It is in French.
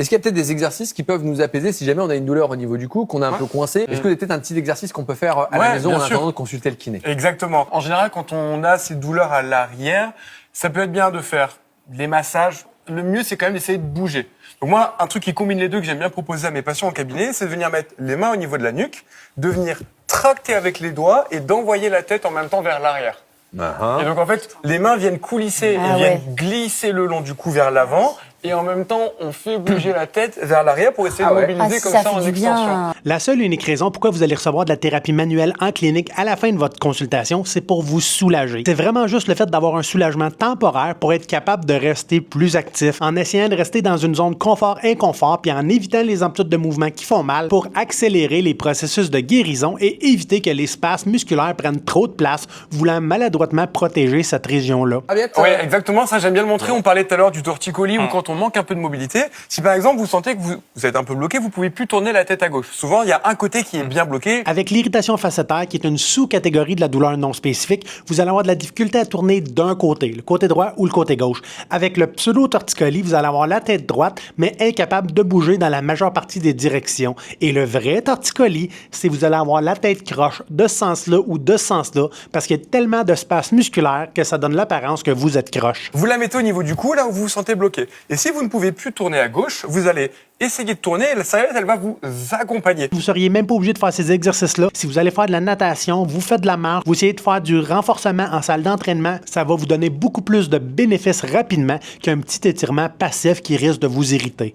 Est-ce qu'il y a peut-être des exercices qui peuvent nous apaiser si jamais on a une douleur au niveau du cou, qu'on est un peu coincé? Est-ce que c'est peut-être un petit exercice qu'on peut faire à la maison en attendant de consulter le kiné? Exactement. En général, quand on a ces douleurs à l'arrière, ça peut être bien de faire des massages. Le mieux, c'est quand même d'essayer de bouger. Donc moi, un truc qui combine les deux que j'aime bien proposer à mes patients au cabinet, c'est de venir mettre les mains au niveau de la nuque, de venir tracter avec les doigts et d'envoyer la tête en même temps vers l'arrière. Et donc en fait, les mains viennent coulisser et viennent glisser le long du cou vers l'avant. Et en même temps, on fait bouger la tête vers l'arrière pour essayer de mobiliser comme ça en extension. La seule et unique raison pourquoi vous allez recevoir de la thérapie manuelle en clinique à la fin de votre consultation, c'est pour vous soulager. C'est vraiment juste le fait d'avoir un soulagement temporaire pour être capable de rester plus actif, en essayant de rester dans une zone confort-inconfort, puis en évitant les amplitudes de mouvement qui font mal pour accélérer les processus de guérison et éviter que les spasmes musculaires prennent trop de place, voulant maladroitement protéger cette région-là. Oui, exactement. Ça, j'aime bien le montrer. On parlait tout à l'heure du torticolis ou quand on manque un peu de mobilité. Si par exemple vous sentez que vous êtes un peu bloqué, vous pouvez plus tourner la tête à gauche. Souvent, il y a un côté qui est bien bloqué. Avec l'irritation facétaire, qui est une sous-catégorie de la douleur non spécifique, vous allez avoir de la difficulté à tourner d'un côté, le côté droit ou le côté gauche. Avec le pseudo-torticolis, vous allez avoir la tête droite, mais incapable de bouger dans la majeure partie des directions. Et le vrai torticolis, c'est vous allez avoir la tête croche de ce sens-là ou de ce sens-là, parce qu'il y a tellement de space musculaire que ça donne l'apparence que vous êtes croche. Vous la mettez au niveau du cou, là où vous vous sentez bloqué. Et si vous ne pouvez plus tourner à gauche, vous allez essayer de tourner et la serviette, elle va vous accompagner. Vous seriez même pas obligé de faire ces exercices-là. Si vous allez faire de la natation, vous faites de la marche, vous essayez de faire du renforcement en salle d'entraînement, ça va vous donner beaucoup plus de bénéfices rapidement qu'un petit étirement passif qui risque de vous irriter.